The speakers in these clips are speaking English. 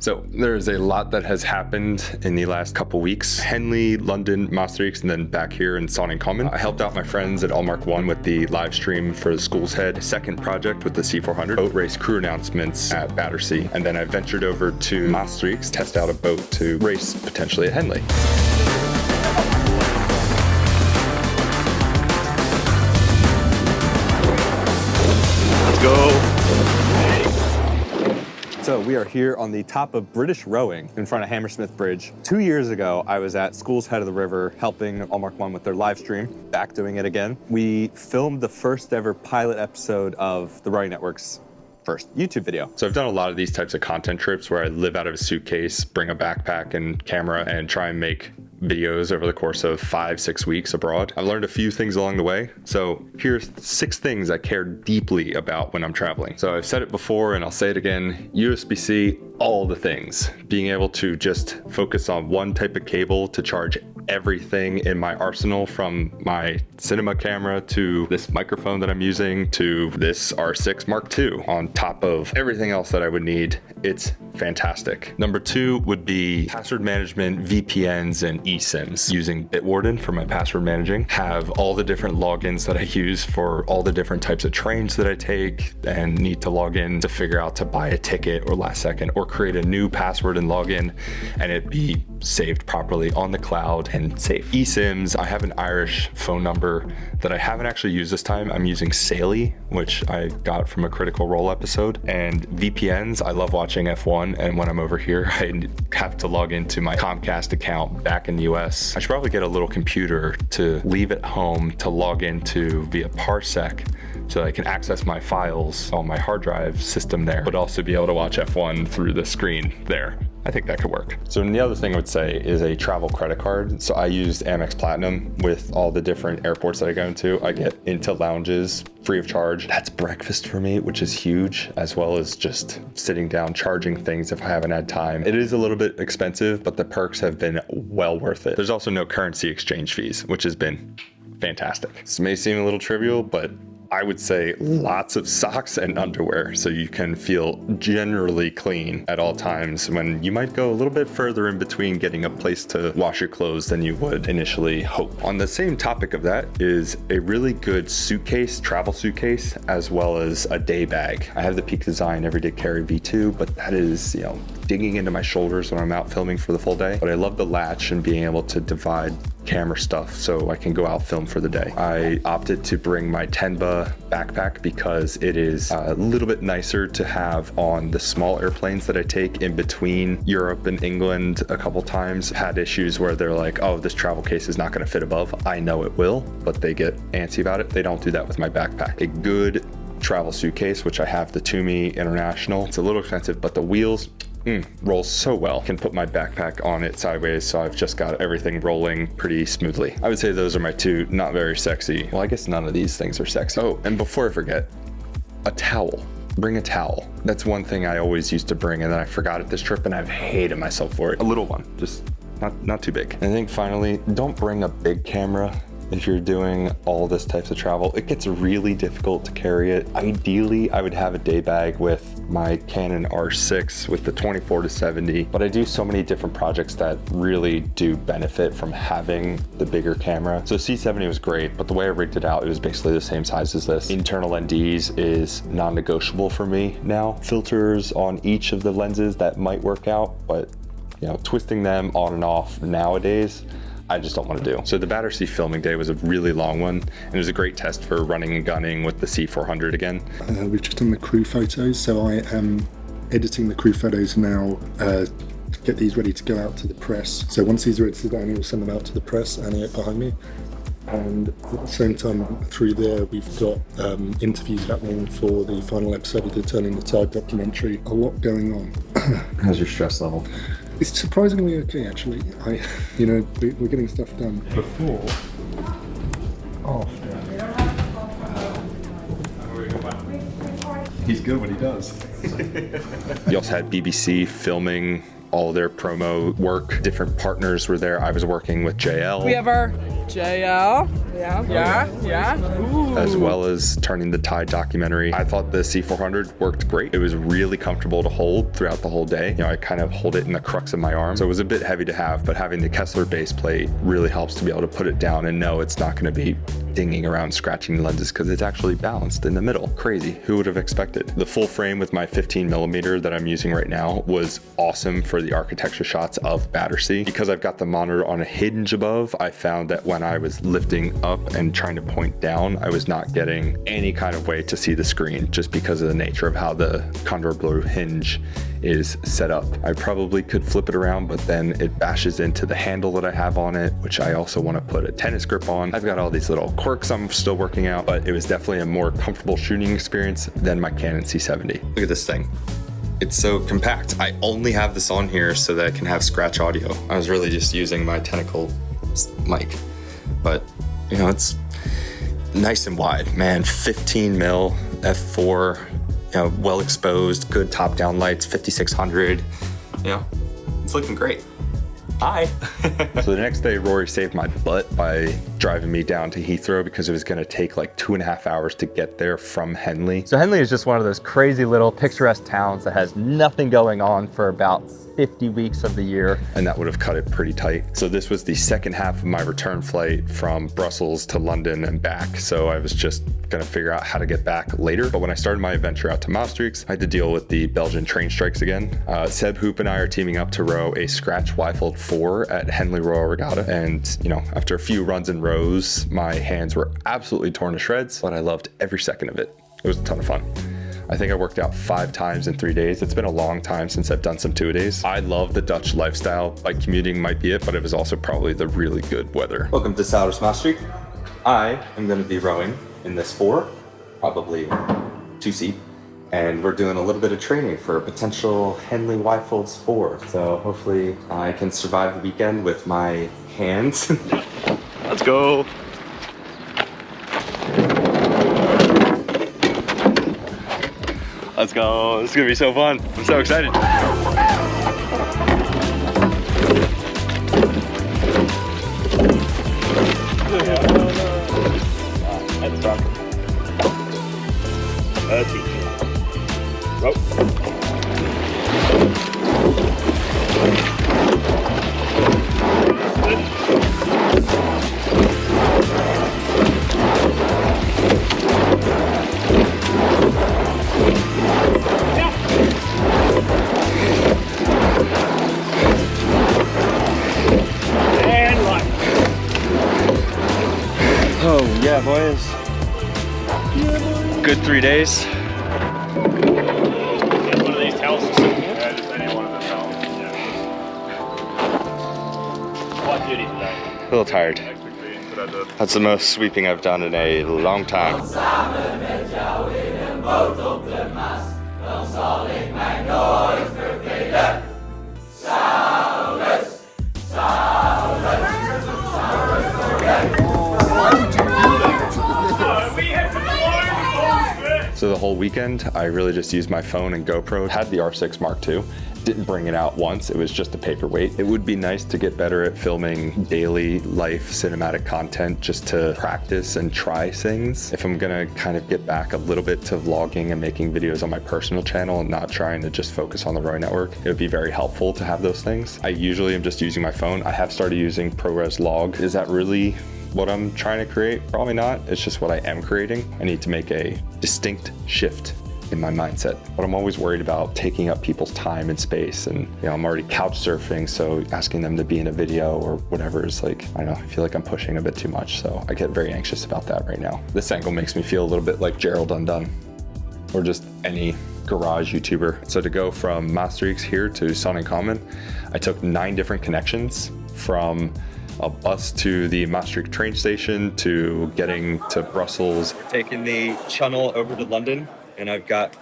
So there's a lot that has happened in the last couple weeks. Henley, London, Maastricht, and then back here in Sonningcommon. I helped out my friends at Allmark 1 with the live stream for the School's Head second project with the C400. Boat race crew announcements at Battersea. And then I ventured over to Maastricht to test out a boat to race potentially at Henley. Let's go. So we are here on the top of British Rowing in front of Hammersmith Bridge. 2 years ago, I was at School's Head of the River helping Allmark 1 with their live stream, back doing it again. We filmed the first ever pilot episode of the Rowing Network's first YouTube video. So I've done a lot of these types of content trips where I live out of a suitcase, bring a backpack and camera, and try and make videos over the course of 5-6 weeks abroad. I've learned a few things along the way. So here's 6 things I care deeply about when I'm traveling. So I've said it before and I'll say it again, USB-C, all the things. Being able to just focus on one type of cable to charge everything in my arsenal, from my cinema camera to this microphone that I'm using to this R6 Mark II, on top of everything else that I would need. It's fantastic. Number 2 would be password management, VPNs, and eSIMs. Using Bitwarden for my password managing. Have all the different logins that I use for all the different types of trains that I take and need to log in to figure out to buy a ticket or last second, or create a new password and login and it be saved properly on the cloud and safe. eSIMs, I have an Irish phone number that I haven't actually used this time. I'm using Saley, which I got from a Critical Role episode. And VPNs, I love watching F1, and when I'm over here, I have to log into my Comcast account back in the US. I should probably get a little computer to leave at home to log into via Parsec, so I can access my files on my hard drive system there, but also be able to watch F1 through the screen there. I think that could work. So the other thing I would say is a travel credit card. So I used Amex Platinum with all the different airports that I go into. I get into lounges free of charge. That's breakfast for me, which is huge, as well as just sitting down, charging things if I haven't had time. It is a little bit expensive, but the perks have been well worth it. There's also no currency exchange fees, which has been fantastic. This may seem a little trivial, but I would say lots of socks and underwear so you can feel generally clean at all times, when you might go a little bit further in between getting a place to wash your clothes than you would initially hope. On the same topic of that is a really good suitcase, travel suitcase, as well as a day bag. I have the Peak Design Everyday Carry V2, but that is, digging into my shoulders when I'm out filming for the full day. But I love the latch and being able to divide camera stuff so I can go out film for the day. I opted to bring my Tenba backpack because it is a little bit nicer to have on the small airplanes that I take in between Europe and England. A couple times had issues where they're like, oh, this travel case is not going to fit above. I know it will, but they get antsy about it. They don't do that with my backpack. A good travel suitcase, which I have the Toomey International. It's a little expensive, but the wheels rolls so well. Can put my backpack on it sideways, so I've just got everything rolling pretty smoothly. I would say those are my 2 not very sexy. Well, I guess none of these things are sexy. Oh, and before I forget, a towel. Bring a towel. That's one thing I always used to bring, and then I forgot at this trip, and I've hated myself for it. A little one, just not too big. And I think finally, don't bring a big camera. If you're doing all this types of travel, it gets really difficult to carry it. Ideally, I would have a day bag with my Canon R6 with the 24-70, but I do so many different projects that really do benefit from having the bigger camera. So C70 was great, but the way I rigged it out, it was basically the same size as this. Internal NDs is non-negotiable for me now. Filters on each of the lenses, that might work out, but twisting them on and off nowadays, I just don't want to do. So the Battersea filming day was a really long one, and it was a great test for running and gunning with the C400 again. We've just done the crew photos, so I am editing the crew photos now to get these ready to go out to the press. So once these are edited, Annie will send them out to the press, Annie behind me. And at the same time through there, we've got interviews happening for the final episode of the Turning the Tide documentary. A lot going on. How's your stress level? It's surprisingly okay, actually. We're getting stuff done. Before. He's good when he does. You also had BBC filming all their promo work. Different partners were there. I was working with JL. We have our JL. as well as turning the Tide documentary. I thought the C400 worked great. It was really comfortable to hold throughout the whole day. You know, I kind of hold it in the crux of my arm, so it was a bit heavy to have, but having the Kessler base plate really helps to be able to put it down and know it's not going to be dinging around scratching the lenses because it's actually balanced in the middle. Crazy, who would have expected? The full frame with my 15mm that I'm using right now was awesome for the architecture shots of Battersea. Because I've got the monitor on a hinge above, I found that when I was lifting up and trying to point down, I was not getting any kind of way to see the screen just because of the nature of how the Condor Blue hinge is set up. I probably could flip it around, but then it bashes into the handle that I have on it, which I also want to put a tennis grip on. I've got all these little quirks I'm still working out, but it was definitely a more comfortable shooting experience than my Canon C7D. Look at this thing. It's so compact. I only have this on here so that I can have scratch audio. I was really just using my Tentacle mic, but you know, it's nice and wide, man. 15mm f4, you know, well exposed, good top down lights, 5600. You know, it's looking great. Hi. So the next day, Rory saved my butt by driving me down to Heathrow because it was gonna take like 2.5 hours to get there from Henley. So Henley is just one of those crazy little picturesque towns that has nothing going on for about 50 weeks of the year, and that would have cut it pretty tight. So this was the second half of my return flight from Brussels to London and back. So I was just gonna figure out how to get back later. But when I started my adventure out to Maastricht, I had to deal with the Belgian train strikes again. Seb Hoop and I are teaming up to row a Scratch Weifold 4 at Henley Royal Regatta. And you know, after a few runs and rows, my hands were absolutely torn to shreds, but I loved every second of it. It was a ton of fun. I think I worked out 5 times in 3 days. It's been a long time since I've done some 2-a-days. I love the Dutch lifestyle. Like, commuting might be it, but it was also probably the really good weather. Welcome to Souders Maastricht. I am going to be rowing in this 4, probably 2-seat, and we're doing a little bit of training for a potential Henley Weifolds 4. So hopefully I can survive the weekend with my hands. Let's go. Let's go. This is gonna be so fun. I'm so excited. That's rough. Oh yeah, boys. Good 3 days. One of these towels. Yeah, just any one of the towels. Yeah. What duty today? A little tired. Next week we put out the That's the most sweeping I've done in a long time. So the whole weekend, I really just used my phone and GoPro. Had the R6 Mark II. Didn't bring it out once. It was just a paperweight. It would be nice to get better at filming daily life cinematic content just to practice and try things. If I'm gonna kind of get back a little bit to vlogging and making videos on my personal channel and not trying to just focus on the Roy Network, it would be very helpful to have those things. I usually am just using my phone. I have started using ProRes Log. Is that really what I'm trying to create? Probably not. It's just what I am creating. I need to make a distinct shift in my mindset. But I'm always worried about taking up people's time and space. And you know, I'm already couch surfing, so asking them to be in a video or whatever is like, I don't know, I feel like I'm pushing a bit too much. So I get very anxious about that right now. This angle makes me feel a little bit like Gerald Undone or just any garage YouTuber. So to go from Maastricht here to Sonnencommon, I took 9 different connections, from a bus to the Maastricht train station to getting to Brussels. Taking the channel over to London, and I've got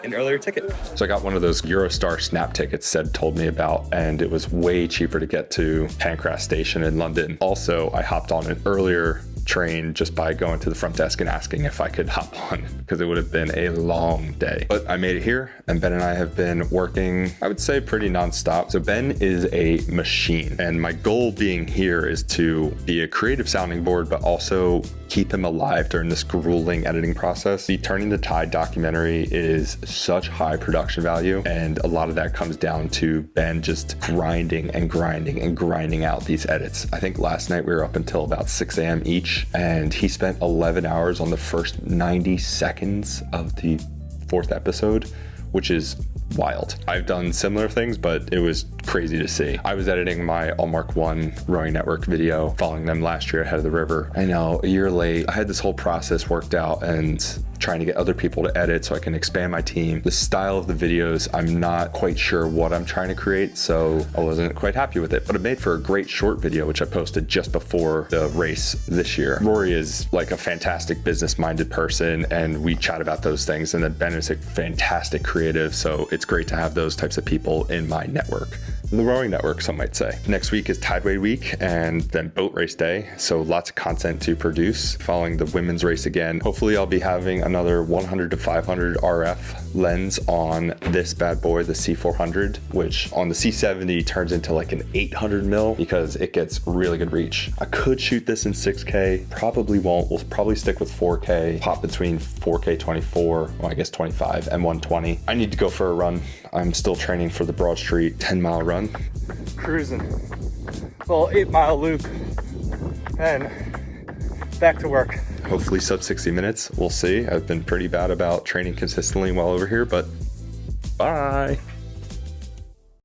an earlier ticket. So I got one of those Eurostar snap tickets Seb told me about, and it was way cheaper to get to Pancras station in London. Also, I hopped on an earlier train just by going to the front desk and asking if I could hop on, because it would have been a long day. But I made it here, and Ben and I have been working, I would say, pretty nonstop. So Ben is a machine, and my goal being here is to be a creative sounding board, but also keep him alive during this grueling editing process. The Turning the Tide documentary is such high production value, and a lot of that comes down to Ben just grinding and grinding and grinding out these edits. I think last night we were up until about 6 a.m. each, and he spent 11 hours on the first 90 seconds of the 4th episode, which is wild. I've done similar things, but it was crazy to see. I was editing my Allmark 1 Rowing Network video, following them last year ahead of the river. I know, a year late. I had this whole process worked out and trying to get other people to edit so I can expand my team. The style of the videos, I'm not quite sure what I'm trying to create, so I wasn't quite happy with it, but it made for a great short video, which I posted just before the race this year. Rory is like a fantastic business-minded person, and we chat about those things, and then Ben is a fantastic creative, so it's great to have those types of people in my network. The rowing network, some might say. Next week is Tideway week and then boat race day, so lots of content to produce. Following the women's race again, hopefully I'll be having another 100 to 500 RF lens on this bad boy, the C400, which on the C70 turns into like an 800 mil because it gets really good reach. I could shoot this in 6K, probably won't. We'll probably stick with 4K, pop between 4K 24, well, I guess 25 and 120. I need to go for a run. I'm still training for the Broad Street 10-mile run. Cruising, little 8-mile loop, and back to work. Hopefully sub 60 minutes, we'll see. I've been pretty bad about training consistently while over here, but bye.